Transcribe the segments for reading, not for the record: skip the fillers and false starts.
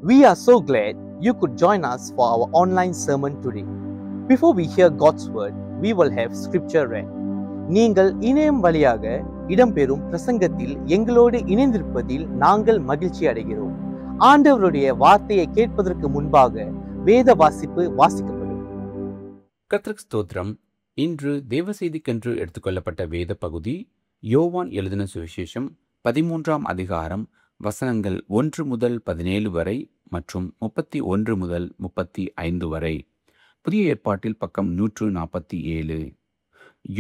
We are so glad you could join us for our online sermon today. Before we hear God's word, we will have scripture read. நீங்கள் இணையம் வழியாக இடம்பெறும் பிரசங்கத்தில் எங்களோடு இணைந்திருப்பதில் நாங்கள் மகிழ்ச்சி அடைகிறோம். ஆண்டவருடைய வார்த்தையை கேட்பதற்கு முன்பாக வேத வாசிப்பு வாசிக்கப்படும். கர்த்தருக்கு ஸ்தோத்திரம். இன்று தேவ செய்திக்கென்று எடுத்துக்கொள்ளப்பட்ட வேத பகுதி யோவான் எழுதின சுவிசேஷம் 13ஆம் அதிகாரம் வசனங்கள் 1 முதல் 17 வரை மற்றும் 31 முதல் 35 வரை. புதிய ஏற்பாட்டில் பக்கம் 147.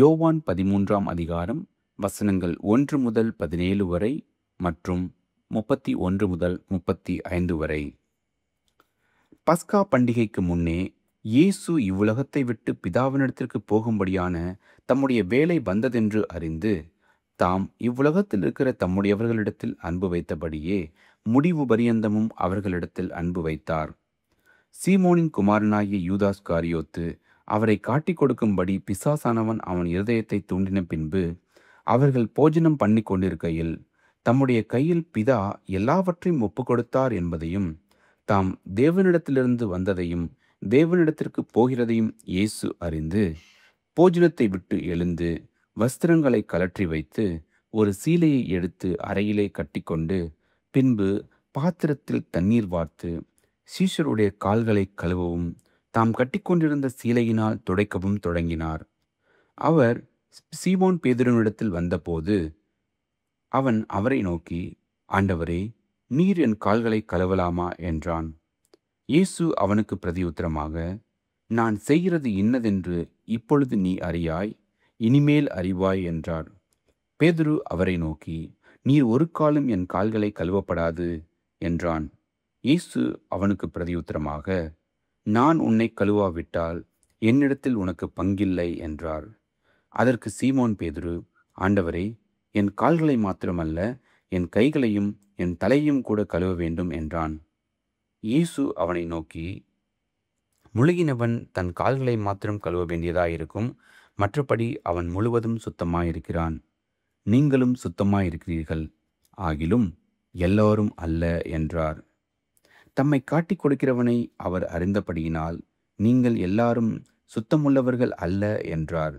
யோவான் 13ஆம் அதிகாரம் வசனங்கள் 1 முதல் 17 வரை மற்றும் 31 முதல் 35 வரை. பஸ்கா பண்டிகைக்கு முன்னே இயேசு இவ்வுலகத்தை விட்டு பிதாவினிடத்திற்கு போகும்படியான தம்முடைய வேலை வந்ததென்று அறிந்து தாம் இவ்வுலகத்தில் இருக்கிற தம்முடையவர்களிடத்தில் அன்பு வைத்தபடியே முடிவு பரியந்தமும் அவர்களிடத்தில் அன்பு வைத்தார். சீமோனின் குமாரனாகிய யூதாஸ் காரியோத்து அவரை காட்டிக் கொடுக்கும்படி பிசாசானவன் அவன் இருதயத்தை தூண்டின பின்பு அவர்கள் போஜனம் பண்ணி கொண்டிருக்கையில் தம்முடைய கையில் பிதா எல்லாவற்றையும் ஒப்பு கொடுத்தார் என்பதையும் தாம் தேவனிடத்திலிருந்து வந்ததையும் தேவனிடத்திற்கு போகிறதையும் இயேசு அறிந்து போஜனத்தை விட்டு எழுந்து வஸ்திரங்களை கலற்றி வைத்து ஒரு சீலையை எடுத்து அறையிலே கட்டிக்கொண்டு பின்பு பாத்திரத்தில் தண்ணீர் வார்த்து சீஷருடைய கால்களை கழுவவும் தாம் கட்டிக்கொண்டிருந்த சீலையினால் துடைக்கவும் தொடங்கினார். அவர் சீமோன் பேதுருவினிடத்தில் வந்தபோது அவன் அவரை நோக்கி, ஆண்டவரே, நீர் என் கால்களை கழுவலாமா என்றான். இயேசு அவனுக்கு பிரதியுத்தரமாக, நான் செய்கிறது இன்னதென்று இப்பொழுது நீ அறியாய், இனிமேல் அறிவாய் என்றார். பேதுரு அவரை நோக்கி, நீர் ஒரு காலும் என் கால்களை கழுவப்படாது என்றான். இயேசு அவனுக்கு பிரதியுத்தரமாக, நான் உன்னை கழுவாவிட்டால் என்னிடத்தில் உனக்கு பங்கில்லை என்றார். அதற்கு சீமோன் பேதுரு, ஆண்டவரே, என் கால்களை மாத்திரமல்ல, என் கைகளையும் என் தலையையும் கூட கழுவ வேண்டும் என்றான். இயேசு அவனை நோக்கி, முழுகினவன் தன் கால்களை மாத்திரம் கழுவ வேண்டியதாயிருக்கும், மற்றபடி அவன் முழுவதும் சுத்தமாயிருக்கிறான். நீங்களும் சுத்தமாயிருக்கிறீர்கள், ஆகிலும் எல்லோரும் அல்ல என்றார். தம்மை காட்டிக் கொடுக்கிறவனை அவர் அறிந்தபடியினால் நீங்கள் எல்லாரும் சுத்தமுள்ளவர்கள் அல்ல என்றார்.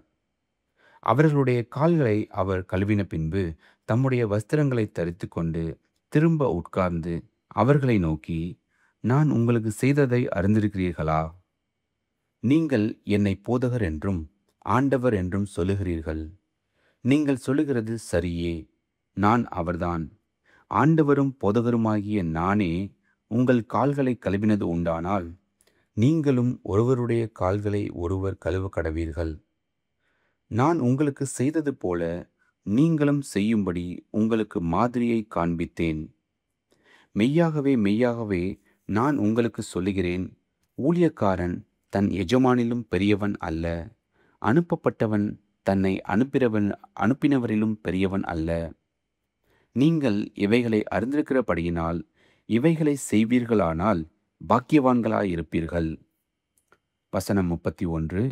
அவர்களுடைய கால்களை அவர் கழுவின பின்பு தம்முடைய வஸ்திரங்களை தரித்து கொண்டு திரும்ப உட்கார்ந்து அவர்களை நோக்கி, நான் உங்களுக்கு செய்ததை அறிந்திருக்கிறீர்களா? நீங்கள் என்னை போதகர் என்றும் ஆண்டவர் என்றும் சொல்லுகிறீர்கள். நீங்கள் சொல்லுகிறது சரியே, நான் அவர்தான். ஆண்டவரும் போதகருமாகிய நானே உங்கள் கால்களை கழுவினது உண்டானால் நீங்களும் ஒருவருடைய கால்களை ஒருவர் கழுவ கடவீர்கள். நான் உங்களுக்கு செய்தது போல நீங்களும் செய்யும்படி உங்களுக்கு மாதிரியை காண்பித்தேன். மெய்யாகவே மெய்யாகவே நான் உங்களுக்கு சொல்லுகிறேன், ஊழியக்காரன் தன் எஜமானிலும் பெரியவன் அல்ல, அனுப்பப்பட்டவன் தன்னை அனுப்பினவரிலும் பெரியவன் அல்ல. நீங்கள் இவைகளை அறிந்திருக்கிறபடியினால் இவைகளை செய்வீர்களானால் பாக்கியவான்களாயிருப்பீர்கள். வசனம் 31.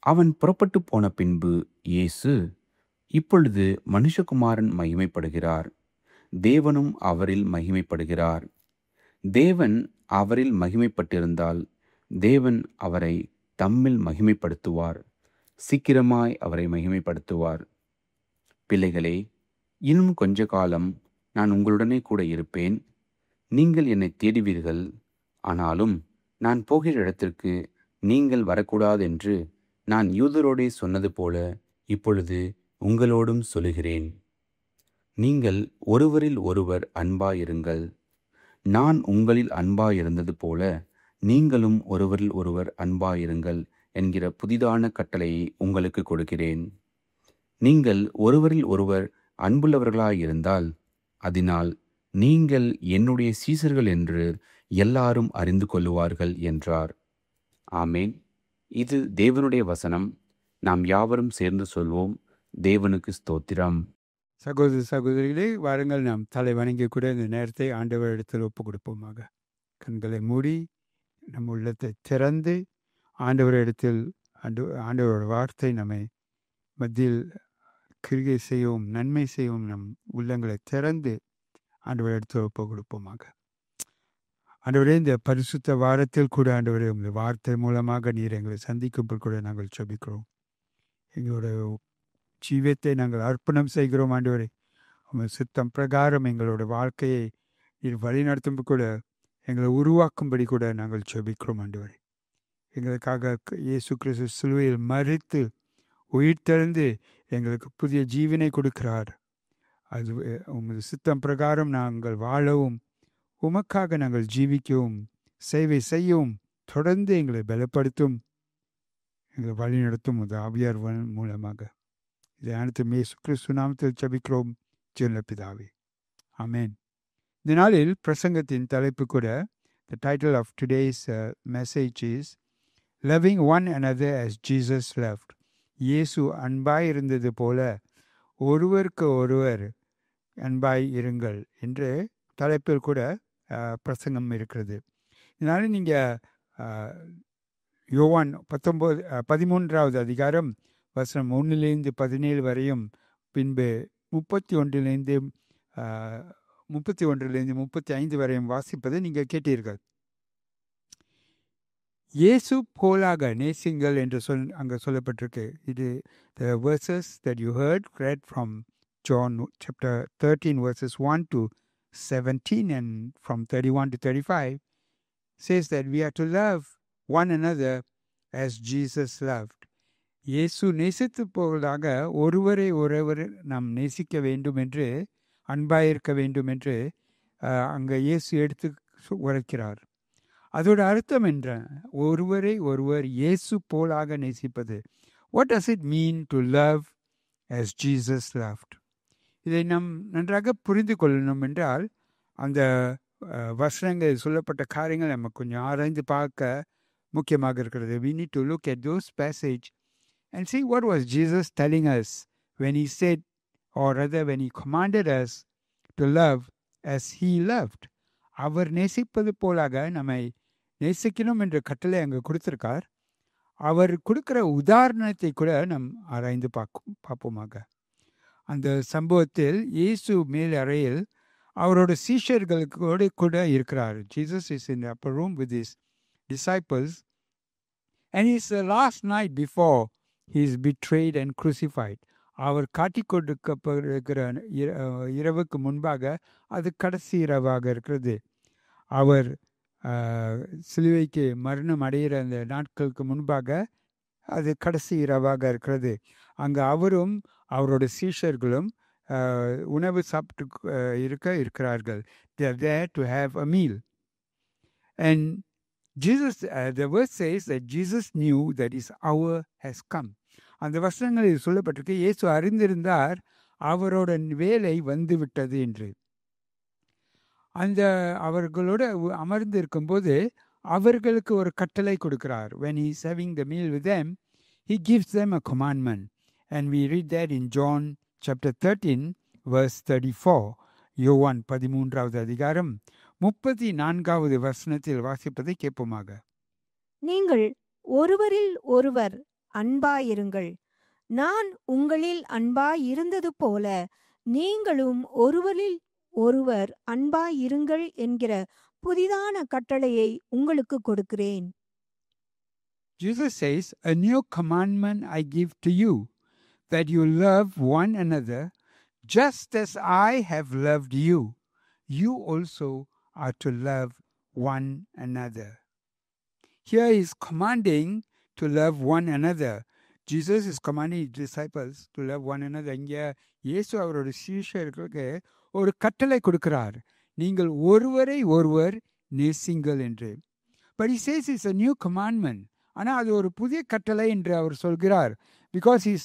அவன் புறப்பட்டு போன பின்பு இயேசு, இப்பொழுது மனுஷகுமாரன் மகிமைப்படுகிறார், தேவனும் அவரில் மகிமைப்படுகிறார். தேவன் அவரில் மகிமைப்பட்டிருந்தால் தேவன் அவரை தம்மில் மகிமைப்படுத்துவார், சீக்கிரமாய் அவரை மகிமைப்படுத்துவார். பிள்ளைகளே, இன்னும் கொஞ்ச காலம் நான் உங்களுடனே கூட இருப்பேன். நீங்கள் என்னை தேடுவீர்கள். ஆனாலும் நான் போகிற இடத்திற்கு நீங்கள் வரக்கூடாதென்று நான் யூதரோடே சொன்னது போல இப்பொழுது உங்களோடும் சொல்லுகிறேன். நீங்கள் ஒருவரில் ஒருவர் அன்பாயிருங்கள். நான் உங்களில் அன்பாயிருந்தது போல நீங்களும் ஒருவரில் ஒருவர் அன்பாயிருங்கள் என்கிற புதிதான கட்டளையை உங்களுக்கு கொடுக்கிறேன். நீங்கள் ஒருவரில் ஒருவர் அன்புள்ளவர்களாயிருந்தால் அதனால் நீங்கள் என்னுடைய சீசர்கள் என்று எல்லாரும் அறிந்து கொள்ளுவார்கள் என்றார். ஆமேன். இது தேவனுடைய வசனம். நாம் யாவரும் சேர்ந்து சொல்வோம், தேவனுக்கு ஸ்தோத்திரம். சகோதர சகோதரிகளே, வாருங்கள் நாம் தலை வணங்கி கூட இந்த நேரத்தை ஆண்டவரிடத்தில் ஒப்பு கொடுப்போமாக. கண்களை மூடி நம் உள்ளத்தை திறந்து ஆண்டவரிடத்தில் ஆண்டவரோட வார்த்தை நம்மை மத்தியில் கிரிகை செய்யவும் நன்மை செய்யவும் நம் உள்ளங்களை திறந்து ஆண்டவரிடத்தில் ஒப்பு கொடுப்போமாக. ஆண்டவரே, இந்த பரிசுத்த வாரத்தில் கூட ஆண்டவரே உங்கள் வார்த்தை மூலமாக நீர் எங்களை சந்திக்கும்போது கூட நாங்கள் ஜெபிக்கிறோம். எங்களோட ஜீவியத்தை நாங்கள் அர்ப்பணம் செய்கிறோம் ஆண்டவரே. உங்கள் சித்தம் பிரகாரம் எங்களோட வாழ்க்கையை நீர் வழிநடத்தும் கூட எங்களை உருவாக்கும்படி கூட நாங்கள் ஜெபிக்கிறோம் ஆண்டவரே. எங்களுக்காக இயேசு கிறிஸ்து சிலுவையில் மரித்து உயிர்த்தெழுந்து எங்களுக்கு புதிய ஜீவனை கொடுக்கிறார். அது உமது சித்தம் பிரகாரம் நாங்கள் வாழவும் உமக்காக நாங்கள் ஜீவிக்கவும் சேவை செய்யவும் தொடர்ந்து எங்களை பலப்படுத்தும், எங்களை வழிநடத்தும் உமது ஆவியார் மூலமாக. இதை அனைத்தும் இயேசு கிறிஸ்து நாமத்தில் ஜெபிக்கிறோம் ஜெயலலிதா பிதாவே, ஆமென். இந்த நாளில் பிரசங்கத்தின் தலைப்பு கூட, the title of today's message is loving one another as Jesus loved. இயேசு அன்பாய் இருந்தது போல ஒருவருக்கு ஒருவர் அன்பாய் இருங்கள் என்று தலைப்பில் கூட பிரசங்கம் இருக்கிறது. இதனால் நீங்கள் யோவான் 13வது அதிகாரம் வசனம் 1-17 வரையும், பின்பு 31 35 வரையும் வாசிப்பதை நீங்கள் கேட்டீர்கள். இயேசு போலாக நேசிங்கள் என்று அங்கே சொல்லப்பட்டிருக்கு. இது the verses that you heard read from John chapter 13 verses 1-17 and from 31 to 35 says that we are to love one another as Jesus loved. இயேசு நேசித்து போவதாக ஒருவரை ஒருவர் நாம் நேசிக்க வேண்டும் என்று, அன்பாயிருக்க வேண்டும் என்று அங்கே இயேசு எடுத்து உரைக்கிறார். அதோட அர்த்தம் என்ற ஒருவரை ஒருவர் இயேசு போலாக நேசிப்பது. What does it mean to love as Jesus loved? இதை நாம் நன்றாக புரிந்து கொள்ளணும் என்றால் அந்த வசனங்கள் சொல்லப்பட்ட காரியங்கள் நம்ம கொஞ்சம் ஆராய்ந்து பார்க்க முக்கியமாக இருக்கிறது. We need to look at those passage and see what was Jesus telling us when he said, or rather when he commanded us to love as he loved. அவர் நேசிப்பது போலாக நம்மை நேசிக்கணும் என்ற கட்டளை அங்கே கொடுத்திருக்கார். அவர் கொடுக்கிற உதாரணத்தை கூட நம் ஆராய்ந்து பார்ப்போமாக. அந்த சம்பவத்தில் இயேசு மேல் அறையில் அவரோட சீஷர்களுக்கு கூட இருக்கிறார். Jesus is in the upper room with his disciples and it's the last night before he is betrayed and crucified. அவர் காட்டி கொடுக்கப்படுகிற இரவுக்கு முன்பாக அது கடைசி இரவாக இருக்கிறது. அவர் சிலுவைக்கு மரணம் அடைகிற அந்த நாட்களுக்கு முன்பாக அது கடைசி இரவாக இருக்கிறது. அங்கே அவரும் அவரோட சீஷர்களும் உணவு சாப்பிட்டு இருக்கிறார்கள். They are there to have a meal. And Jesus, the verse says that Jesus knew that his hour has come. அந்த வசனங்களில் சொல்லப்பட்டிருக்கு, இயேசு அறிந்திருந்தார் அவரோட வேலை வந்து விட்டது என்று. அந்த அவர்களோட அமர்ந்து இருக்கும்போது அவர்களுக்கு ஒரு கட்டளை கொடுக்கிறார். When he is having the meal with them, he gives them a commandment. And we read that in John chapter 13 verse 34. யோவான் 13வது அதிகாரம் 34வது வசனத்தில் வாசிப்பதை கேட்போமாக. நீங்கள் ஒருவரில் ஒருவர் அன்பாயிருங்கள். நான் உங்களில் அன்பாயிருந்தது போல நீங்களும் ஒருவரில் ஒருவர் அன்பாயிருங்கள் என்கிற புதிதான கட்டளையை உங்களுக்கு கொடுக்கிறேன். Jesus says, a new commandment I give to you, that you love one another just as I have loved you. You also are to love one another. Here he is commanding to love one another. Jesus is commanding his disciples to love one another. இங்கே இயேசு அவரோட சீஷர்களுக்கு ஒரு கட்டளை கொடுக்கிறார், நீங்கள் ஒருவரை ஒருவர் நேசிங்கள் என்று. But he says it's a new commandment. ஆனால் அது ஒரு புதிய கட்டளை என்று அவர் சொல்கிறார். Because he's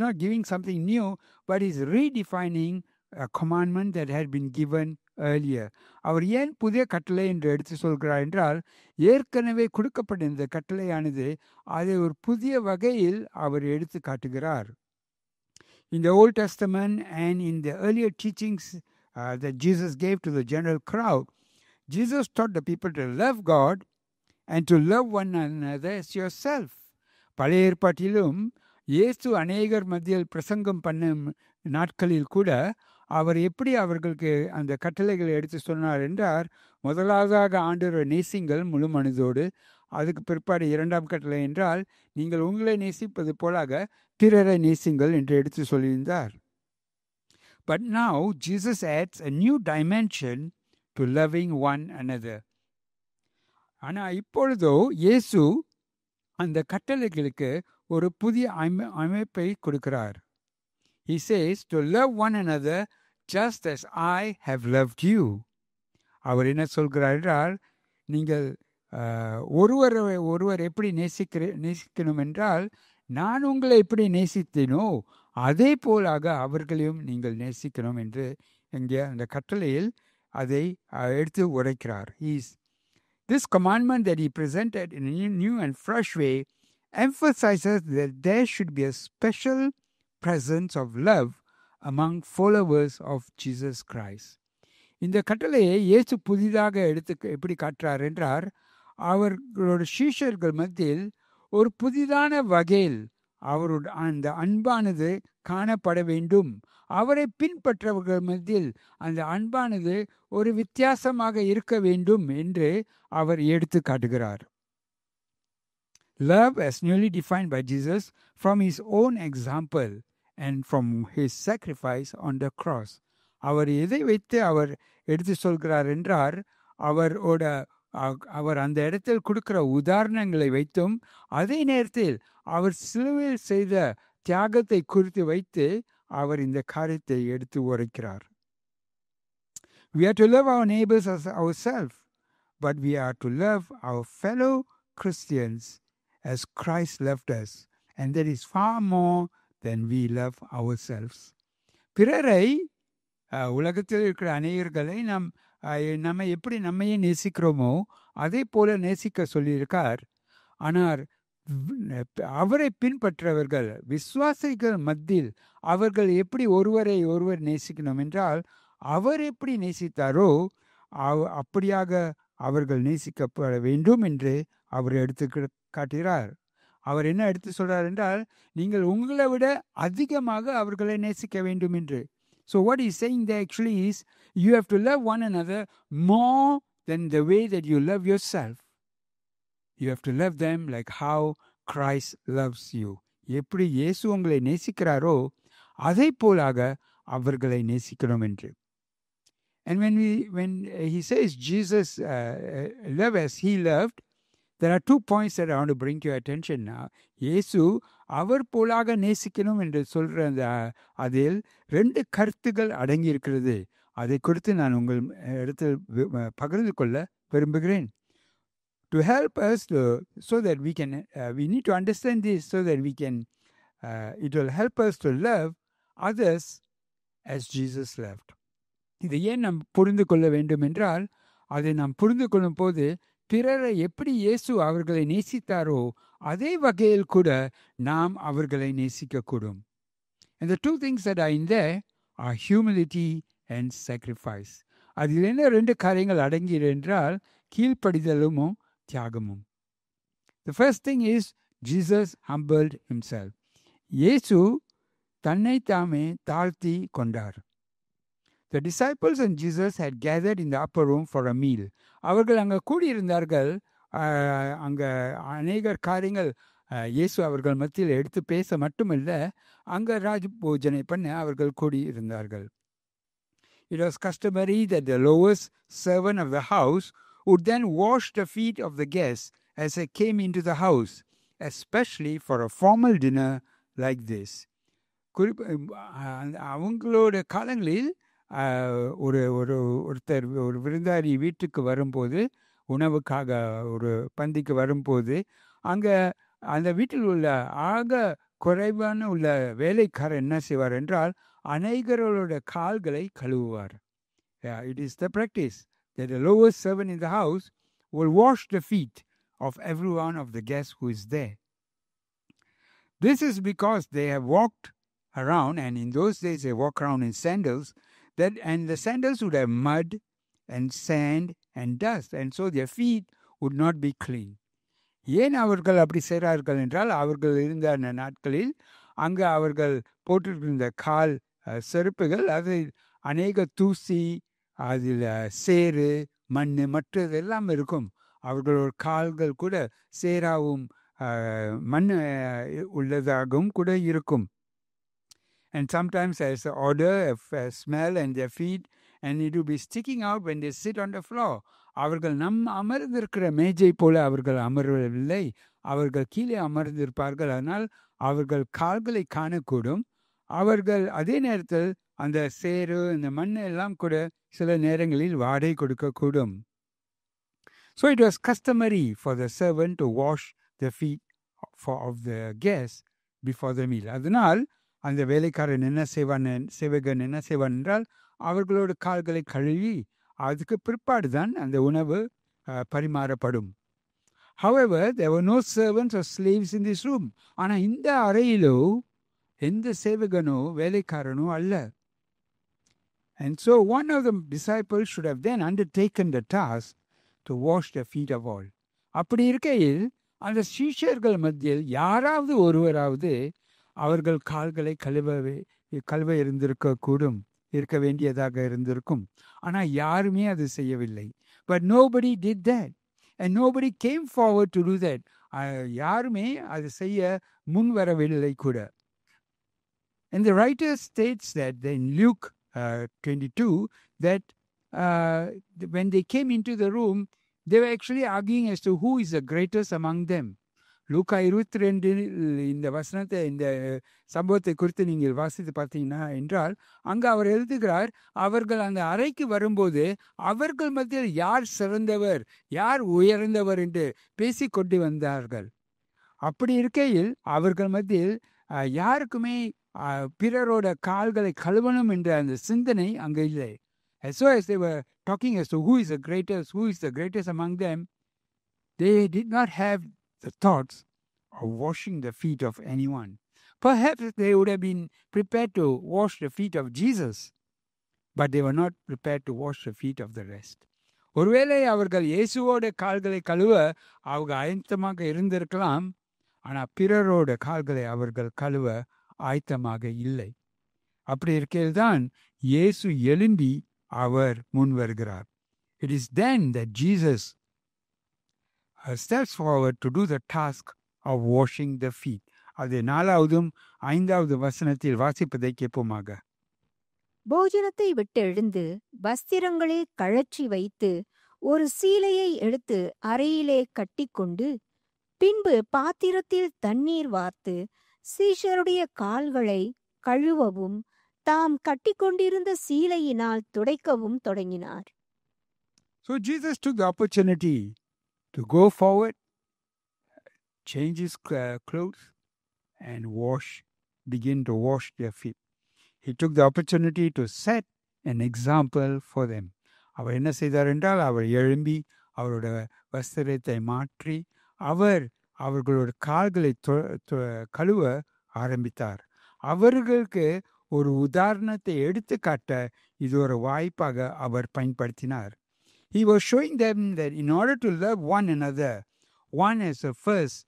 not giving something new, but he's redefining a commandment that had been given earlier. அவர் ஏன் புதிய கட்டளை என்று எடுத்து சொல்கிறார் என்றால், ஏற்கனவே கொடுக்கப்பட்ட இந்த கட்டளையானது அதை ஒரு புதிய வகையில் அவர் எடுத்து காட்டுகிறார். In the Old Testament and in the earlier teachings that Jesus gave to the general crowd, Jesus taught the people to love God and to love one another as yourself. பழைய ஏற்பாட்டிலும் இயேசு அநேகர் மத்தியில் பிரசங்கம் பண்ணும் நாட்களில் கூட அவர் எப்படி அவர்களுக்கு அந்த கட்டளைகளை எடுத்து சொன்னார் என்றார், முதலாவதாக ஆண்டவரை நேசிங்கள் முழு மனதோடு. அதுக்கு பிற்பாடு இரண்டாம் கட்டளை என்றால், நீங்கள் உங்களை நேசிப்பது போலாக பிறரை நேசிங்கள் என்று எடுத்து சொல்லியிருந்தார். But now Jesus adds a new dimension to loving one another. ஆனால் இப்பொழுதோ இயேசு அந்த கட்டளைகளுக்கு ஒரு புதிய அமைப்பை கொடுக்கிறார். He says to love one another just as I have loved you. அவர் என்ன சொல்கிறார் என்றால், நீங்கள் ஒருவர் எப்படி நேசிக்கணும் என்றால், நான் உங்களை எப்படி நேசித்தேனோ அதே போலாக அவர்களையும் நீங்கள் நேசிக்கணும் என்று இங்கே அந்த கட்டளையில் அதை எடுத்து உரைக்கிறார். This commandment that he presented in a new and fresh way emphasizes that there should be a special presence of love among followers of Jesus Christ. இந்த கட்டளையை இயேசு புதிதாக எப்படி காட்டுறார் என்றார், அவர்களோட சீஷர்கள் மத்தியில் ஒரு புதிதான வகையில் அவரோட அந்த அன்பானது காணப்பட வேண்டும். அவரை பின்பற்றவர்கள் மத்தியில் அந்த அன்பானது ஒரு வித்தியாசமாக இருக்க வேண்டும் என்று அவர் எடுத்து காட்டுகிறார். Love as newly defined by Jesus from his own example and from his sacrifice on the cross. அவர் எதை வைத்து அவர் எடுத்து சொல்கிறார் என்றார், அவர் அந்த இடத்தில் கொடுக்கிற உதாரணங்களை வைத்தும் அதே நேரத்தில் அவர் சிலுவையில் செய்த தியாகத்தை குறித்து வைத்து அவர் இந்த காரியத்தை எடுத்து உரைக்கிறார். We are to love our neighbors as ourselves, but we are to love our fellow Christians as Christ loved us, and that is far more than we love ourselves. பிறரை உலகத்தில் இருக்கிற அநேகர்களை நம்ம எப்படி நம்மையே நேசிக்கிறோமோ அதே போல நேசிக்க சொல்லியிருக்கார். ஆனால் அவரை பின்பற்றவர்கள் விசுவாசிகள் மத்தியில் அவர்கள் எப்படி ஒருவரை ஒருவர் நேசிக்கணும் என்றால், அவர் எப்படி நேசித்தாரோ அப்படியாக அவர்கள் நேசிக்கப்பட வேண்டும் என்று அவர் எடுத்து காட்டுகிறார். அவர் என்ன எடுத்து சொல்றார் என்றால், நீங்கள் உங்களை விட அதிகமாக அவர்களை நேசிக்க வேண்டும் என்று. So what he's saying there actually is, you have to love one another more than the way that you love yourself. You have to love them like how Christ loves you. எப்படி இயேசு உங்களை நேசிக்கிறாரோ அதே போலாக அவர்களை நேசிக்கணும் என்று. And when he says Jesus love as he loved, there are 2 points that I want to bring to your attention now. இயேசு அவர் போலாக நேசிக்கணும் என்று சொல்ற அந்த அதில் 2 கருத்துகள் அடங்கி இருக்கிறது. அதை குறித்து நான் உங்கள் இடத்தில் பகிர்ந்து கொள்ள விரும்புகிறேன். To help us so that we need to understand this so that it will help us to love others as Jesus loved. இதை ஏன் நாம் புரிந்து கொள்ள வேண்டும் என்றால், அதை நாம் புரிந்து கொள்ளும் போது பிறரை எப்படி இயேசு அவர்களை நேசித்தாரோ அதே வகையில் கூட நாம் அவர்களை நேசிக்கக்கூடும். And the 2 things that are in there are humility and sacrifice. அதில் என்ன 2 காரியங்கள் அடங்கியது என்றால், கீழ்ப்படிதலும் தியாகமும். The first thing is Jesus humbled himself. இயேசு தன்னை தாமே தாழ்த்தி கொண்டார். The disciples and Jesus had gathered in the upper room for a meal. அவர்கள் அங்கே கூடியிருந்தார்கள். அங்கே அநேகர் காரியங்கள் இயேசு அவர்கள் மத்தியில் எடுத்து பேச மட்டுமல்ல, அங்கே ராஜ பூஜனை பண்ண அவர்கள் கூடியிருந்தார்கள். It was customary that the lowest servant of the house would then wash the feet of the guests as they came into the house, especially for a formal dinner like this. அவங்களோட காலங்களில் ஒருத்தர் ஒரு விருந்தாளி வீட்டுக்கு வரும்போது, உணவுக்காக ஒரு பந்திக்கு வரும்போது, அங்கே அந்த வீட்டில் உள்ள ஆக குறைவான உள்ள வேலைக்காரர் என்ன செய்வார் என்றால், அநேகரோட கால்களை கழுவுவார். It is the practice that the lowest servant in the house will wash the feet of every one of the guests who is there. This is because they have walked around, and in those days they walk around in sandals, and the sandals would have mud and sand and dust, and so their feet would not be clean. ஏன் அவர்கள் அப்படி செய்கிறார்கள் என்றால், அவர்கள் இருந்த அந்த நாட்களில் அங்கு அவர்கள் போட்டிருந்த கால் செருப்புகள் அநேக தூசி, அதில் சேறு, மண் மற்றதெல்லாம் இருக்கும். அவர்களோட கால்கள் கூட சேராவும் மண் உள்ளதாகவும் கூட இருக்கும். And sometimes there's an odor, a smell in their feet, and it will be sticking out when they sit on the floor. அவர்கள் அமர்ந்திருக்கிற மேஜை போல அவர்கள் அமரவில்லை, அவர்கள் கீழே அமர்ந்திருப்பார்கள். அதனால் அவர்கள் கால்களை காணக்கூடும். அவர்கள் அதே நேரத்தில் அந்த சேறு, இந்த மண் எல்லாம் கூட சில நேரங்களில் வாடை கொடுக்கக்கூடும். So it was customary for the servant to wash the feet of the guests before the meal. அதனால் அந்த வேலைக்காரன் சேவகன் என்ன செய்வான் என்றால் அவர்களோட கால்களை கழுவி அதுக்கு பிற்பாடு தான் அந்த உணவு பரிமாறப்படும். However, there were no servants or slaves in this room. ஆனால் இந்த அறையிலோ எந்த சேவகனோ வேலைக்காரனோ அல்ல. And so one of the disciples should have then undertaken the task to wash the feet of all. அப்படி இருக்கையில் அந்த சீஷர்கள் மத்தியில் யாராவது ஒருவராவது அவர்கள் கால்களை கழுவ இருக்க வேண்டியதாக இருந்திருக்கும். ஆனால் யாருமே அது செய்யவில்லை. But nobody did that. And nobody came forward to do that. யாருமே அது செய்ய முன் வரவில்லை கூட. And the writer states that in Luke 22 that when they came into the room, they were actually arguing as to who is the greatest among them. லூக்கா 22 இந்த வசனத்தை, இந்த சம்பவத்தை குறித்து நீங்கள் வாசித்து பார்த்தீங்கன்னா என்றால் அங்கே அவர் எழுதுகிறார், அவர்கள் அந்த அறைக்கு வரும்போது அவர்கள் மத்தியில் யார் சிறந்தவர், யார் உயர்ந்தவர் என்று பேசிக்கொண்டு வந்தார்கள். அப்படி இருக்கையில் அவர்கள் மத்தியில் யாருக்குமே பிறரோட கால்களை கழுவணும் என்ற அந்த சிந்தனை அங்கே இல்லை. As so as they were talking as to who is the greatest among them, they did not have the thoughts of washing the feet of anyone. Perhaps they would have been prepared to wash the feet of Jesus, but they were not prepared to wash the feet of the rest. ஒருவேளை அவர்கள் இயேசுவோட கால்களை கழுவ அவங்க ஆயத்தமாக இருந்திருக்கலாம், ஆனால் பிறரோட கால்களை அவர்கள் கழுவ ஆயத்தமாக இல்லை. அப்படி இருக்கையில் தான் இயேசு எழும்பி அவர் முன் வருகிறார். It is then that Jesus steps forward to do the task of washing the feet. அது 4வது 5வது வசனத்தில் வாசிப்பதை கேட்போமாக. போஜனத்தை விட்டு எழுந்து வஸ்திரங்களை கழற்றி வைத்து ஒரு சீலையை எடுத்து அறையிலே கட்டிக்கொண்டு பின்பு பாத்திரத்தில் தண்ணீர் வார்த்து சீஷருடைய கால்களை கழுவவும் தாம் கட்டிக்கொண்டிருந்த சீலையினால் துடைக்கவும் தொடங்கினார். So Jesus took the opportunity to go forward, change his clothes and begin to wash their feet. He took the opportunity to set an example for them. அவர் என்ன செய்தார் என்றால் அவர் எழும்பி அவரோட வஸ்திரத்தை மாற்றி அவர்களோட கால்களை கழுவ ஆரம்பித்தார். அவர்களுக்கு ஒரு உதாரணத்தை எடுத்து காட்ட இது ஒரு வாய்ப்பாக அவர் பயன்படுத்தினார். He was showing them that in order to love one another, one has to first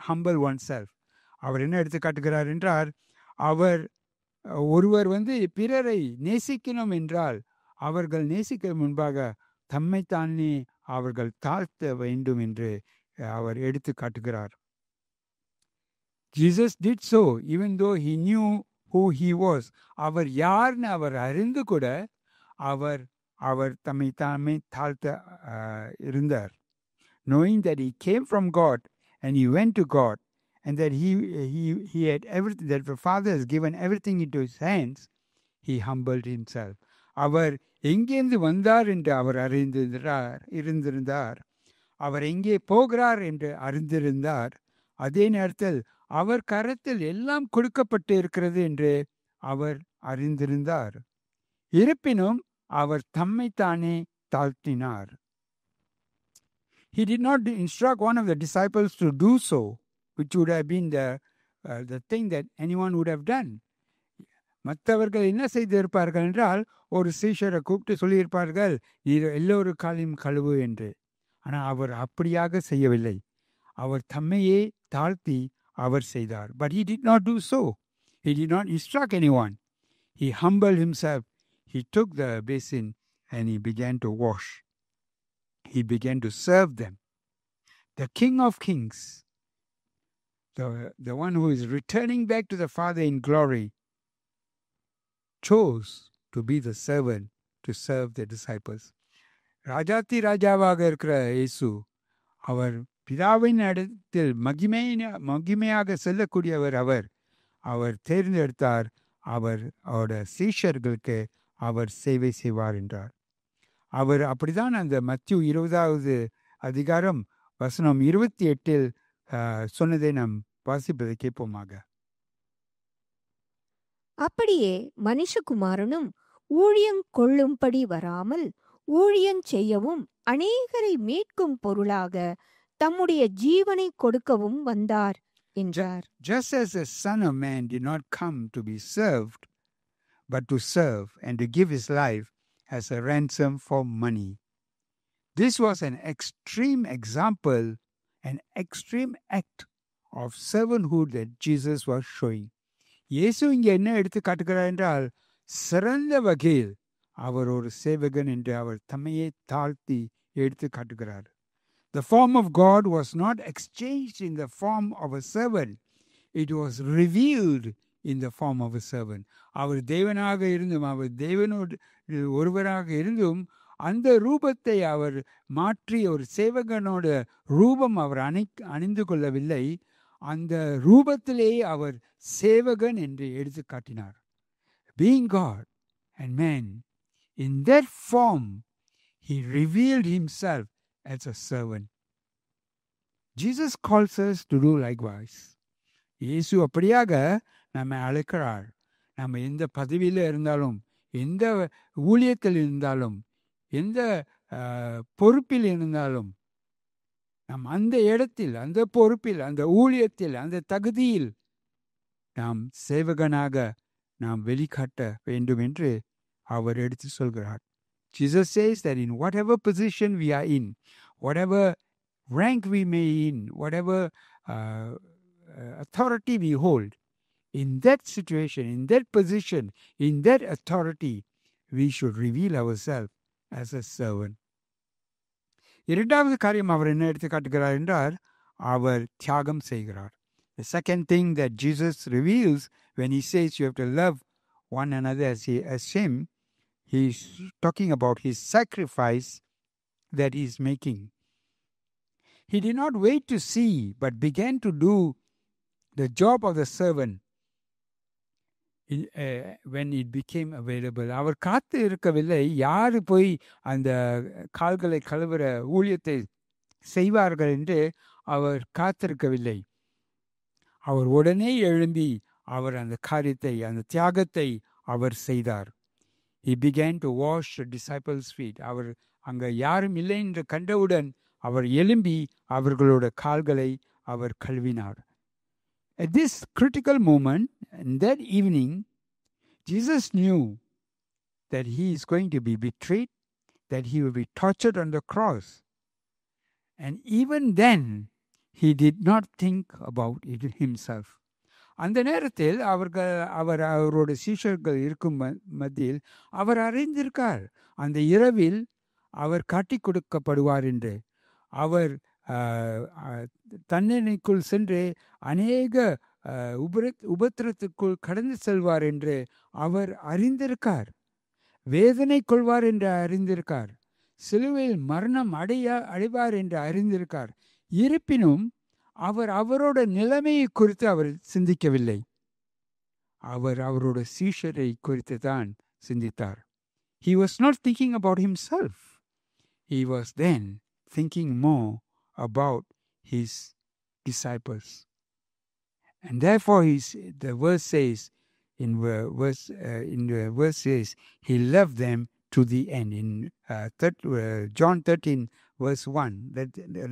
humble oneself. அவர் என்ன எடுத்து காட்டுகிறார் என்றால் ஒருவர் பிறரை நேசிக்கணும் என்றால் அவர்கள் நேசிக்க முன்பாக தம்மைத்தானே அவர்கள் தாழ்த்த வேண்டும் என்று அவர் எடுத்து காட்டுகிறார். Jesus did so even though he knew who he was. அவர் யார்னு அவர் அறிந்து கூட அவர் தம்மை தாமே தாழ்த்த இருந்தார். Knowing that he came from God and he went to God and that he had everything, that the Father has given everything into his hands, he humbled himself. அவர் எங்கேருந்து வந்தார் என்று அவர் இருந்திருந்தார். அவர் எங்கே போகிறார் என்று அறிந்திருந்தார். அதே நேரத்தில் அவர் கரத்தில் எல்லாம் கொடுக்கப்பட்டு இருக்கிறது என்று அவர் அறிந்திருந்தார். இருப்பினும் அவர் தம்மைத்தானே தாழ்த்தினார். He did not instruct one of the disciples to do so, which would have been the thing that anyone would have done. மற்றவர்கள் என்ன செய்திருப்பார்கள் என்றால் ஒரு சீஷரை கூப்பிட்டு சொல்லியிருப்பார்கள், எல்லோரு காலையும் கழுவு என்று. ஆனால் அவர் அப்படியாக செய்யவில்லை. அவர் தம்மையே தாழ்த்தி அவர் செய்தார். But he did not do so. He did not instruct anyone. He humbled himself. He took the basin and he began to wash. He began to serve them. The King of Kings, the one who is returning back to the Father in glory, chose to be the servant to serve the disciples. Rajathi ராஜாவாக இருக்கிற இயேசு அவர் பிதாவின் இடத்தில் மகிமையாக செல்லக்கூடியவர். அவர் தேர்ந்தெடுத்தார். அவரோட சீஷர்களுக்கு அவர் சேவை செய்வார் என்றார். அவர் அப்படிதான் அந்த மத்திய 20வது அதிகாரம் வசனம் 28 சொன்னதை நாம் வாசிப்பதை கேட்போமாக. அப்படியே மனுஷகுமாரனும் ஊழியங் கொள்ளும்படி வராமல் ஊழியஞ் செய்யவும் அநேகரை மீட்கும் பொருளாக தம்முடைய ஜீவனை கொடுக்கவும் வந்தார் என்றார். Just as the Son of Man did not come to be served, but to serve and to give his life as a ransom for money. This was an extreme example, an extreme act of servanthood that Jesus was showing. இயேசு இங்கே என்ன எடுத்து காட்டுகிறார் என்றால், சிறந்த வகையில் அவர் ஒரு சேவகன் என்று அவர் தம்மையே தாழ்த்தி எடுத்து காட்டுகிறார். The form of God was not exchanged in the form of a servant. It was revealed in the form of a servant. அவர் தேவனாக இருந்தும் அவர் தேவனோடு ஒருவராக இருந்தும் அந்த ரூபத்தை அவர் மாற்றி ஒரு சேவகனோட ரூபம் அவர் அணிந்து கொள்ளவில்லை. அந்த ரூபத்திலே அவர் சேவகன் என்று எடுத்து காட்டினார். Being God and man, in that form he revealed himself as a servant. Jesus calls us to do likewise. இயேசு அப்படியாக நம்மை அழைக்கிறார். நம்ம எந்த பதவியில் இருந்தாலும், எந்த ஊழியத்தில் இருந்தாலும், எந்த பொறுப்பில் இருந்தாலும், நாம் அந்த இடத்தில், அந்த பொறுப்பில், அந்த ஊழியத்தில், அந்த தகுதியில் நாம் சேவகனாக நாம் வெளிக்காட்ட வேண்டும் என்று அவர் எடுத்து சொல்கிறார். Jesus says that in whatever position we are in, whatever rank we may in, whatever authority we hold, in that situation, in that position, in that authority, we should reveal ourselves as a servant. இரண்டாவது காரியம் அவர் என்ன எடுத்து காட்டுகிறார் என்றால், அவர் தியாகம் செய்கிறார். The second thing that Jesus reveals when he says you have to love one another as him, he's talking about his sacrifice that he's making. He did not wait to see, but began to do the job of the servant when it became available. அவர் காத்து இருக்கவில்லை. யாரு போய் அந்த கால்களை கழுவுற ஊழியத்தை செய்வார்கள் என்று அவர் காத்திருக்கவில்லை. அவர் உடனே எழும்பி அவர் அந்த காரியத்தை, அந்த தியாகத்தை அவர் செய்தார். He began to wash the disciples' feet. அவர் அங்கே யாரும் இல்லை என்று கண்டவுடன் அவர் எழும்பி அவர்களோட கால்களை அவர் கழுவினார். At this critical moment, in that evening, Jesus knew that he is going to be betrayed, that he will be tortured on the cross. And even then, he did not think about it himself. அந்த நேரத்தில் அவரோட சீஷர்கள் இருக்கும் மத்தியில் அவர் அறிந்திருக்கார் அந்த இரவில் அவர் காட்டி கொடுக்கப்படுவார் என்று. அவர் தண்டனைக்குள் சென்று அநேக உபத்திரத்துக்குள் கடந்து செல்வார் என்று அவர் அறிந்திருக்கார். வேதனை கொள்வார் என்று அறிந்திருக்கார். சிலுவையில் மரணம் அடைவார் என்று அறிந்திருக்கார். இருப்பினும் அவர் அவரோட நிலைமையை குறித்து அவர் சிந்திக்கவில்லை. அவர் அவரோட சீஷரை குறித்து தான் சிந்தித்தார். He was not thinking about himself. He was then thinking more about his disciples. And therefore the verse says, verse says, he loved them to the end. In John 13 verse 1,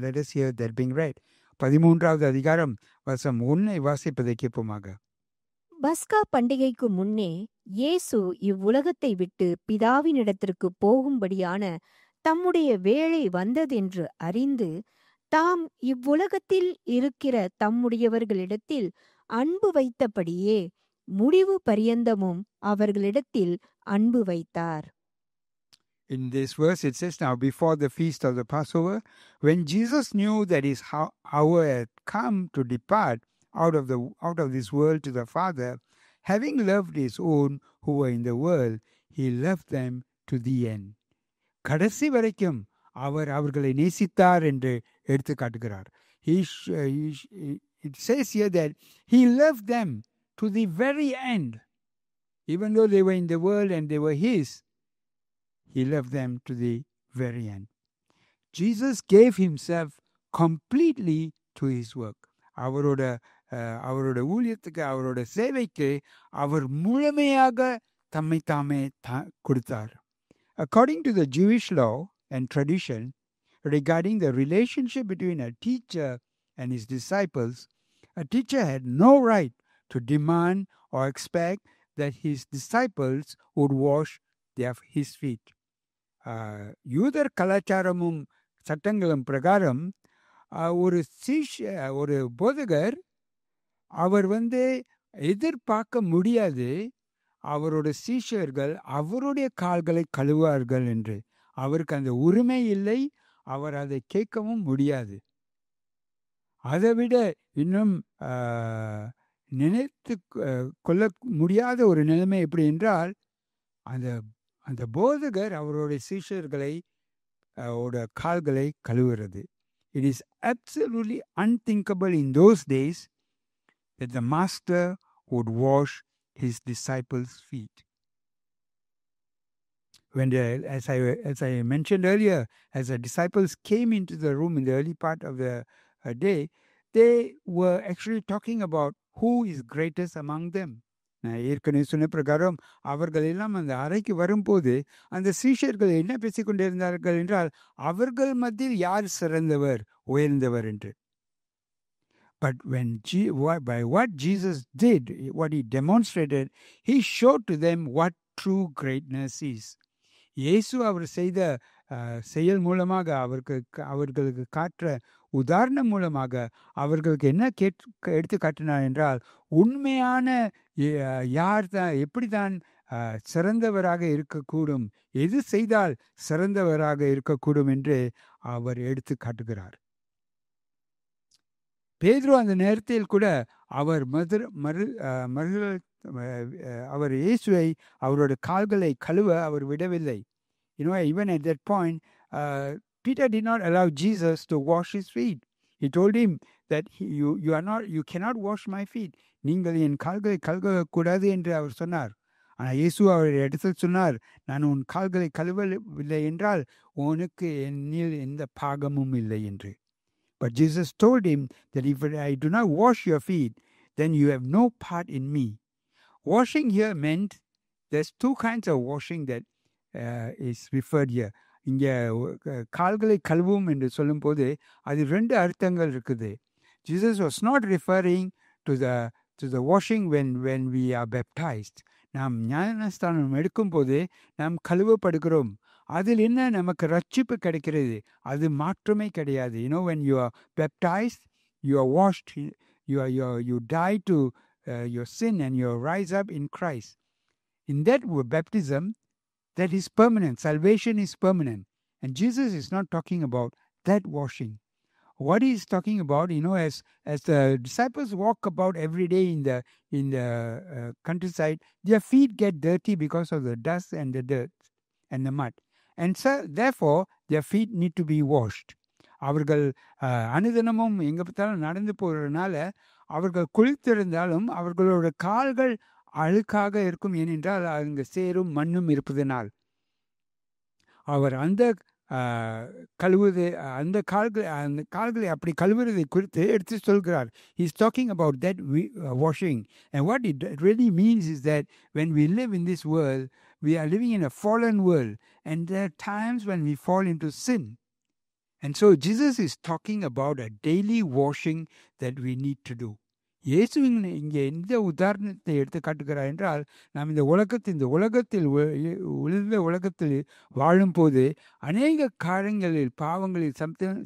let us hear that being read. 13வது அதிகாரம் வசனம் 1 வாசிப்பதை கேட்போமாக. பஸ்கா பண்டிகைக்கு முன்னே இயேசு இவ்வுலகத்தை விட்டு பிதாவினிடத்திற்கு போகும்படியான தம்முடைய வேளை வந்ததென்று அறிந்து தாம் இவ்வுலகத்தில் இருக்கிற தம்முடையவர்களிடத்தில் அன்பு வைத்தபடியே முடிவு பரியந்தமும் அவர்களிடத்தில் அன்பு வைத்தார். In this verse, it says, now before the feast of the Passover, when Jesus knew that his hour had come to depart out of this world to the Father, having loved his own who were in the world, he loved them to the end. கடைசி வரைக்கும் அவர்களை நேசித்தார் என்று எடுத்து காட்டுகிறார். It says here that he loved them to the very end. Even though they were in the world and they were his, he loved them to the very end. Jesus gave himself completely to his work. அவரோட ஊழியத்துக்கு, அவரோட சேவைக்கு அவர் முழுமையாக தம்மை தாமே கொடுத்தார். According to the Jewish law and tradition regarding the relationship between a teacher and his disciples, a teacher had no right to demand or expect that his disciples would wash his feet. யூதர் கலாச்சாரமும் சட்டங்களும் பிரகாரம் ஒரு போதகர் அவர் எதிர்பார்க்க முடியாது அவரோட சீஷர்கள் அவருடைய கால்களை கழுவார்கள் என்று. அவருக்கு அந்த உரிமை இல்லை, அவர் அதை கேட்கவும் முடியாது. அதை விட இன்னும் நினைத்து கொள்ள முடியாத ஒரு நிலைமை எப்படி என்றால், அந்த போதகர் அவருடைய சீஷர்களை கால்களை கழுவுறது. It is absolutely unthinkable in those days that the master would wash his disciples' feet. As I mentioned earlier, as the disciples came into the room in the early part of the day, they were actually talking about who is greatest among them. நான் ஏற்கனவே சொன்ன பிரகாரம் அவர்கள் எல்லாம் அந்த அறைக்கு வரும்போது அந்த சீஷர்கள் என்ன பேசிக்கொண்டிருந்தார்கள் என்றால், அவர்கள் மத்தியில் யார் சிறந்தவர், உயர்ந்தவர் என்று. But by what Jesus did, what he demonstrated, he showed to them what true greatness is. இயேசு அவர் செய்த செயல் மூலமாக அவர்களுக்கு காட்டுற உதாரணம் மூலமாக அவர்களுக்கு என்ன எடுத்து காட்டினார் என்றால், உண்மையான யார் தான், எப்படி தான் சிறந்தவராக இருக்கக்கூடும், எது செய்தால் சிறந்தவராக இருக்கக்கூடும் என்று அவர் எடுத்து காட்டுகிறார். பேதுரு அந்த நேரத்தில் கூட அவர் இயேசுவை அவரோட கால்களை கழுவ அவர் விடவில்லை. Even at that point, Peter did not allow Jesus to wash his feet. He told him that you cannot wash my feet. நீங்கள் என் கால்களை கழுவக்கூடாது என்று அவர் சொன்னார். ஆனால் இயேசு அவர் இடத்தில் சொன்னார், நான் உன் கால்களை கழுவவில்லை என்றால் உனக்கு என்னில் எந்த பாகமும் இல்லை என்று. But Jesus told him that if I do not wash your feet, then you have no part in me. Washing here meant there's two kinds of washing that is referred here. இங்கே கால்களை கழுவும் என்று சொல்லும்போது அது ரெண்டு அர்த்தங்கள் இருக்குது. Jesus was not referring to the washing when we are baptized. நாம் ஞானஸ்தானம் எடுக்கும்போது நாம் கழுவப்படுகிறோம். அதில் என்ன நமக்கு ரட்சிப்பு கிடைக்கிறது, அது மாற்றமே கிடையாது. When you are baptized, you are washed, you die to your sin and you rise up in Christ. In that baptism, that is permanent. Salvation is permanent. And Jesus is not talking about that washing. What he is talking about, as the disciples walk about every day in the countryside, their feet get dirty because of the dust and the dirt and the mud. And so, therefore, their feet need to be washed. அவர்கள் அனுதினமும் எங்க பார்த்தாலும் நடந்து போகிறதுனால அவர்கள் குளித்திருந்தாலும் அவர்களோட கால்கள் அழுக்காக இருக்கும். ஏனென்றால் அங்கு சேரும் மண்ணும் இருப்பதனால் அவர் அந்த கால்களை அப்படி கழுவுவதை குறித்து எடுத்து சொல்கிறார். He is talking about that washing. And what it really means is that when we live in this world, we are living in a fallen world. And there are times when we fall into sin. And so Jesus is talking about a daily washing that we need to do. இயேசு இங்கே எந்த உதாரணத்தை எடுத்து காட்டுகிறார் என்றால், நாம் இந்த உலகத்தில் உலர்ந்த உலகத்தில் வாழும்போது அநேக காரியங்களில் பாவங்களில்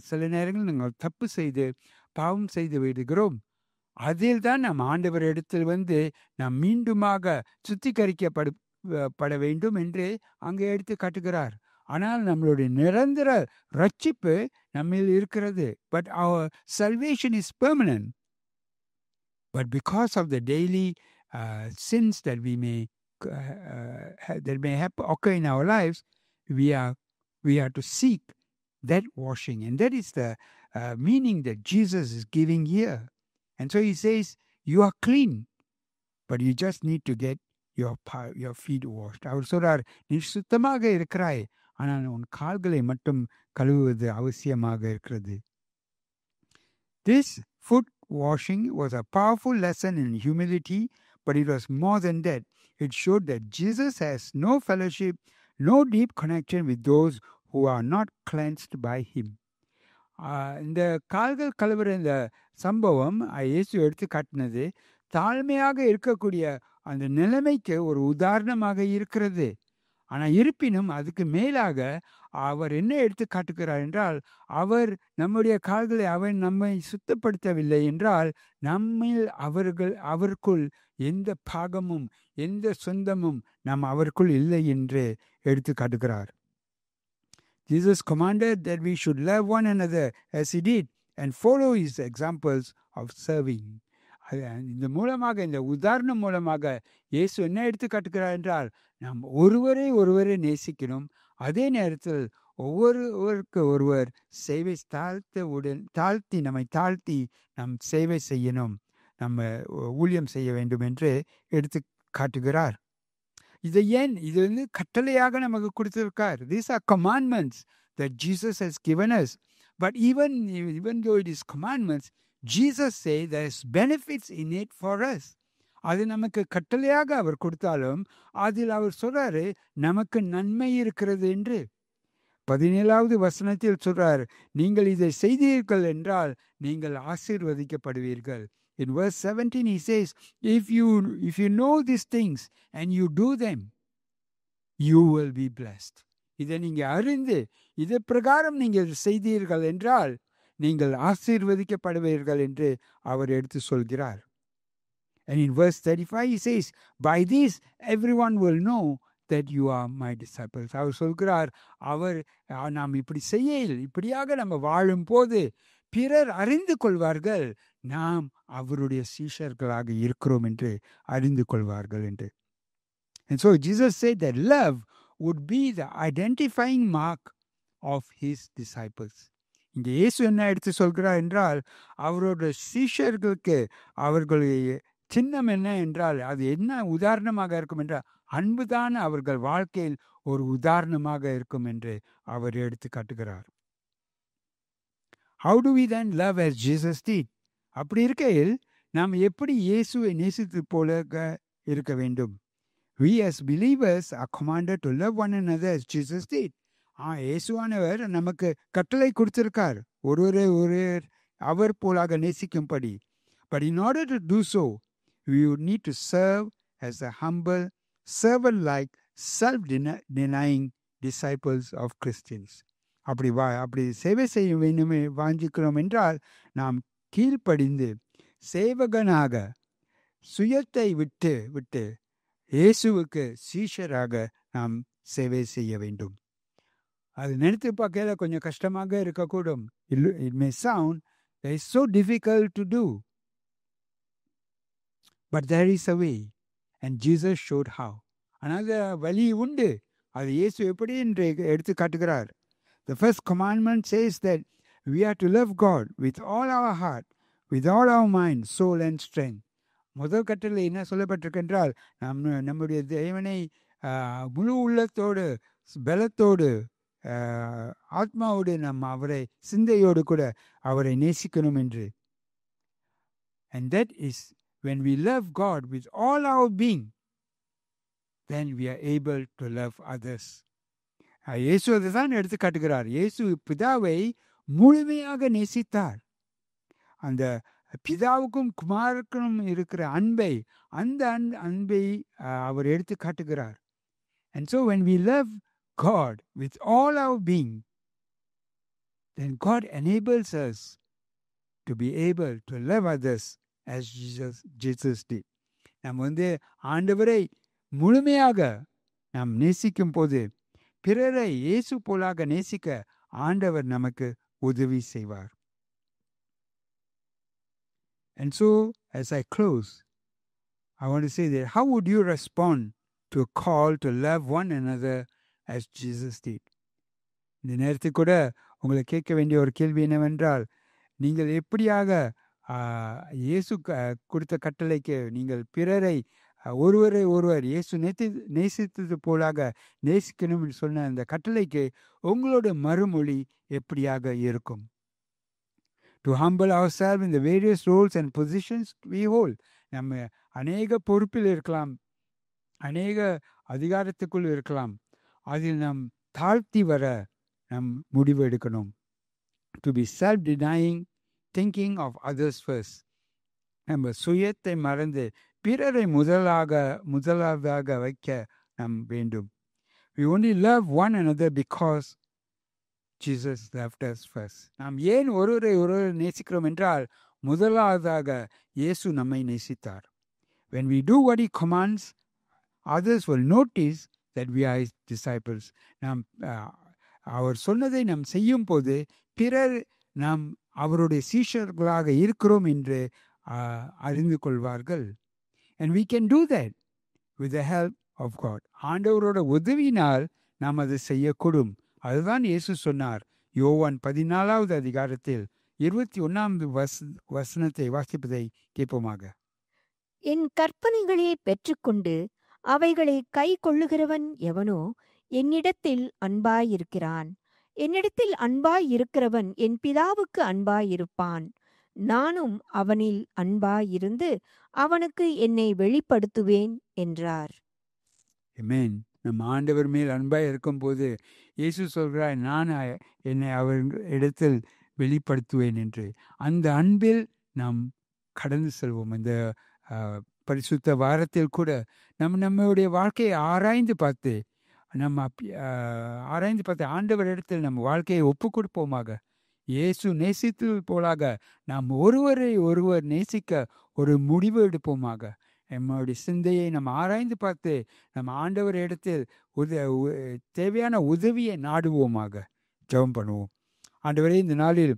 சில நேரங்களில் நாங்கள் தப்பு செய்து பாவம் செய்து விடுகிறோம். அதில் தான் நம் ஆண்டவர் இடத்தில் வந்து நாம் மீண்டுமாக பட வேண்டும் என்று அங்கே எடுத்து காட்டுகிறார். ஆனால் நம்மளுடைய நிரந்தர ரட்சிப்பு நம்மில் இருக்கிறது. பட் அவர் salvation is permanent. But because of the daily sins that that may occur in our lives, we are to seek that washing, and that is the meaning that Jesus is giving here. And so he says, you are clean, but you just need to get your feet washed. அவர் சொல்றார், நீ சுத்தமாக இருக்கிறாய், ஆனால் உன் கால்களை மட்டும் கழுவுவது அவசியமாக இருக்கிறது. This foot washing was a powerful lesson in humility, but it was more than that. It showed that Jesus has no fellowship, no deep connection with those who are not cleansed by him. இந்த கால்கள் கழுவுற இந்த சம்பவம் இயேசு எடுத்து காட்டினது தாழ்மையாக இருக்கக்கூடிய அந்த நிலைமைக்கு ஒரு உதாரணமாக இருக்கிறது. ஆனால் இருப்பினும் அதுக்கு மேலாக அவர் என்ன எடுத்து காட்டுகிறார் என்றால், அவர் நம்முடைய கால்களை அவர் நம்மை சுத்தப்படுத்தவில்லை என்றால் நம்மில் அவருக்குள் எந்த பாகமும் எந்த சொந்தமும் அவருக்குள் இல்லை என்று எடுத்து காட்டுகிறார். Jesus commanded that we should love one another as he did and follow his examples of serving. இந்த மூலமாக, இந்த உதாரணம் மூலமாக இயேசு என்ன எடுத்து காட்டுகிறார் என்றால், நாம் ஒருவரை நேசிக்கணும். அதே நேரத்தில் ஒவ்வொருவருக்கு ஒருவர் சேவை நம்மை தாழ்த்தி நாம் சேவை செய்யணும், நம்ம ஊழியம் செய்ய வேண்டும் என்று எடுத்து காட்டுகிறார். இது வந்து கட்டளையாக நமக்கு கொடுத்திருக்கார். These are commandments that Jesus has given us. But even though it is commandments, Jesus say there's benefits in it for us. அது நமக்கு கட்டளையாக அவர் கொடுத்தாலும் அதில் அவர் சொல்றாரு நமக்கு நன்மை இருக்கிறது என்று. 17வது வசனத்தில் சொல்றார், நீங்கள் இதை செய்தீர்கள் என்றால் நீங்கள் ஆசீர்வதிக்கப்படுவீர்கள். In verse 17 he says, if you know these things and you do them, you will be blessed. இதை நீங்க அறிந்து இது பிரகாரம் நீங்கள் செய்தீர்கள் என்றால் நீங்கள் ஆசீர்வதிக்கப்படுவீர்கள் என்று அவர் எடுத்து சொல்கிறார். And in verse 35 he says, by this everyone will know that you are my disciples. அவர் சொல்கிறார், நாம் இப்படியாக நம்ம வாழும் போது பிறர் அறிந்து கொள்வார்கள் நாம் அவருடைய சீஷர்களாக இருக்கிறோம் என்று அறிந்து கொள்வார்கள் என்று. And so Jesus said that love would be the identifying mark of his disciples. இங்கே இயேசு என்ன எடுத்து சொல்கிறார் என்றால், அவரோட சீஷர்களுக்கு அவர்களுடைய சின்னம் என்ன என்றால், அது என்ன உதாரணமாக இருக்கும் என்றால், அன்புதான் அவர்கள் வாழ்க்கையில் ஒரு உதாரணமாக இருக்கும் என்று அவர் எடுத்து காட்டுகிறார். How do we then love as Jesus did? அப்படி இருக்கையில் நாம் எப்படி இயேசுவை நேசித்து போல இருக்க வேண்டும்? We as believers are commanded to love one another as Jesus did. இயேசுவானவர் நமக்கு கட்டளை கொடுத்திருக்கார், ஒருவர் அவர் போலாக நேசிக்கும்படி. But in order to do so, we would need to serve as a humble, servant-like, self-denying disciples of Christians. அப்படி சேவை செய்ய வேண்டும் வாஞ்சிக்கிறோம் என்றால் நாம் கீழ்ப்படிந்து சேவகனாக சுயத்தை விட்டு இயேசுவுக்கு சீஷராக நாம் சேவை செய்ய வேண்டும். அது நினைத்து பார்க்கல கொஞ்சம் கஷ்டமாக இருக்கக்கூடும். It may sound that it's so difficult to do. But there is a way, and Jesus showed how. ஆனால் வழி உண்டு, அது இயேசு எப்படி என்று எடுத்து காட்டுகிறார். The first commandment says that we are to love God with all our heart, with all our mind, soul and strength. முதல் கட்டளை என்ன சொல்லப்பட்டிருக்கின்றால், நம்முடைய தேவனை முழு உள்ளத்தோடு, பலத்தோடு, ஆத்மாவோடு அவரை சிந்தையோடு கூட அவரை நேசிக்கணும் என்று. And that is when we love God with all our being, then we are able to love others. இயேசு அதுதான் எடுத்து காட்டுகிறார். இயேசு பிதாவை முழுமையாக நேசித்தார். அந்த பிதாவுக்கும் குமாரனுக்கும் இருக்கிற அன்பை, அந்த அன்பை அவர் எடுத்து காட்டுகிறார். And so when we love God with all our being, then God enables us to be able to love others as Jesus did. நாம் ஆண்டவரை முழுமையாக நாம் நேசிக்கும் போது பிறரை இயேசு போலாக நேசிக்க ஆண்டவர் நமக்கு உதவி செய்வார். And so, as I close, I want to say that how would you respond to a call to love one another as Jesus did? இந்த நேரத்துக்கு கூட உங்களை கேட்க வேண்டிய ஒரு கேள்வி என்னவென்றால், நீங்கள் எப்படியாக இயேசு கொடுத்த கட்டளைக்கு நீங்கள் பிறரை ஒருவரை ஒருவர் இயேசு நேசித்தது போலாக நேசிக்கணும் சொன்ன அந்த கட்டளைக்கு உங்களோட மறுமொழி எப்படியாக இருக்கும்? To humble ourselves in the various roles and positions we hold. நம்ம அநேக பொறுப்பில் இருக்கலாம், அநேக அதிகாரத்துக்குள் இருக்கலாம், அதில் நாம் தாழ்த்தி வர நம் முடிவு எடுக்கணும். To be self-denying, thinking of others first. நம்ம சுயத்தை மறந்து பிறரை முதலாவதாக வைக்க நாம் வேண்டும். We only love one another because Jesus loved us first. நாம் ஏன் ஒருவரை நேசிக்கிறோம் என்றால் முதலாவதாக இயேசு நம்மை நேசித்தார். When we do what he commands, others will notice that we are his disciples. நாம் அவர் சொன்னதை நாம் செய்யும் போது பிறர் நாம் அவருடைய சீஷர்களாக இருக்கிறோம் என்று அறிந்து கொள்வார்கள். And we can do that with the help of God. ஆண்டவரோட உதவினால் நாம் அதை செய்யக்கூடும். அதுதான் இயேசு சொன்னார். யோவான் 14வது அதிகாரத்தில் 21வது வசனத்தை வாசிப்பதை கேட்போமாக. என் கற்பனைகளை பெற்றுக்கொண்டு அவைகளை கை கொள்ளுகிறவன் எவனோ என்னிடத்தில் அன்பாயிருக்கிறான். என்னிடத்தில் அன்பாயிருக்கிறவன் என் பிதாவுக்கு அன்பாயிருப்பான். நானும் அவனில் அன்பாயிருந்து அவனுக்கு என்னை வெளிப்படுத்துவேன் என்றார். Amen. நம் ஆண்டவர் மேல் அன்பாய் இருக்கும் போது இயேசு சொல்கிறார், நான் என்னை அவர் இடத்தில் வெளிப்படுத்துவேன் என்று. அந்த அன்பில் நாம் கடந்து செல்வோம். இந்த பரிசுத்த வாரத்தில் கூட நம்முடைய வாழ்க்கையை ஆராய்ந்து பார்த்து ஆண்டவர் இடத்தில் நம்ம வாழ்க்கையை ஒப்பு கொடுப்போமாக. இயேசு நேசித்தது போலாக நாம் ஒருவரை ஒருவர் நேசிக்க ஒரு முடிவு எடுப்போமாக. நம்முடைய சிந்தையை நம்ம ஆராய்ந்து பார்த்து நம்ம ஆண்டவர் இடத்தில் தேவையான உதவியை நாடுவோமாக. ஜெபம் பண்ணுவோம். ஆண்டவரே, இந்த நாளில்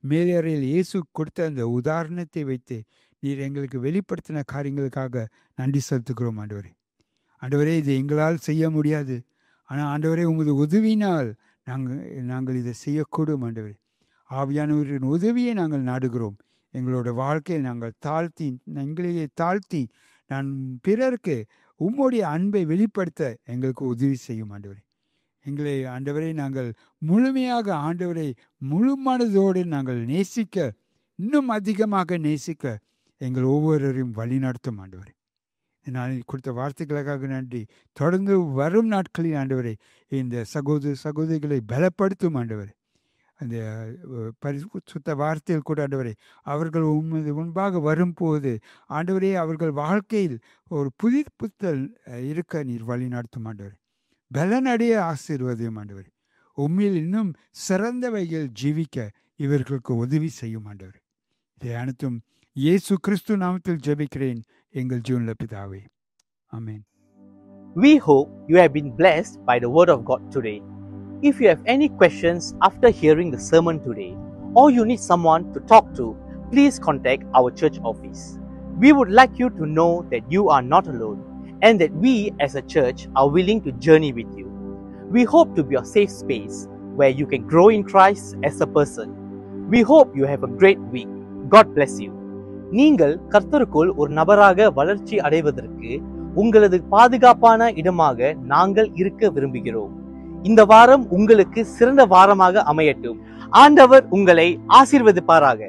மேலையறையில் இயேசு கொடுத்த அந்த உதாரணத்தை வைத்து நீர் எங்களுக்கு வெளிப்படுத்தின காரியங்களுக்காக நன்றி செலுத்துகிறோம். ஆண்டவரே, இது எங்களால் செய்ய முடியாது. ஆனால் ஆண்டவரே, உமது உதவினால் நாங்கள் இதை செய்யக்கூடும். ஆண்டவரே, ஆவியானவரின் உதவியை நாங்கள் நாடுகிறோம். எங்களோட வாழ்க்கையை நாங்கள் எங்களையே தாழ்த்தி நான் பிறருக்கு உம்முடைய அன்பை வெளிப்படுத்த எங்களுக்கு உதவி செய்யும். ஆண்டவரை நாங்கள் முழுமையாக முழு மனதோடு நாங்கள் நேசிக்க, இன்னும் அதிகமாக நேசிக்க எங்கள் ஒவ்வொருவரையும் வழிநடத்தும். நான் கொடுத்த வார்த்தைகளுக்காக நன்றி. தொடர்ந்து வரும் நாட்களில் ஆண்டவரே இந்த சகோதரிகளை பலப்படுத்தும். அந்த பரிசுத்த வார்த்தையில் கூட ஆண்டவரே அவர்கள் முன்பாக வரும்போது ஆண்டவரே அவர்கள் வாழ்க்கையில் ஒரு புத்தல் இருக்க நீர் வழி நடத்தும். பலனடைய ஆசீர்வதியும். உம்மில் இன்னும் சிறந்தவைகள் ஜீவிக்க இவர்களுக்கு உதவி செய்யும். இதை அனைத்தும் இயேசு கிறிஸ்து நாமத்தில் ஜெபிக்கிறேன் எங்கள் ஜீவனுள்ள பிதாவே. ஆமென். We hope you have been blessed by the word of God today. If you have any questions after hearing the sermon today, or you need someone to talk to, please contact our church office. We would like you to know that you are not alone and that we as a church are willing to journey with you. We hope to be a safe space where you can grow in Christ as a person. We hope you have a great week. God bless you. நீங்கள் கர்த்தருக்குள் ஒரு நபராக வளர்ச்சி அடைவதற்கு உங்களது பாதுகாப்பான இடமாக நாங்கள் இருக்க விரும்புகிறோம். இந்த வாரம் உங்களுக்கு சிறந்த வாரமாக அமையட்டும். ஆண்டவர் உங்களை ஆசீர்வதிப்பாராக.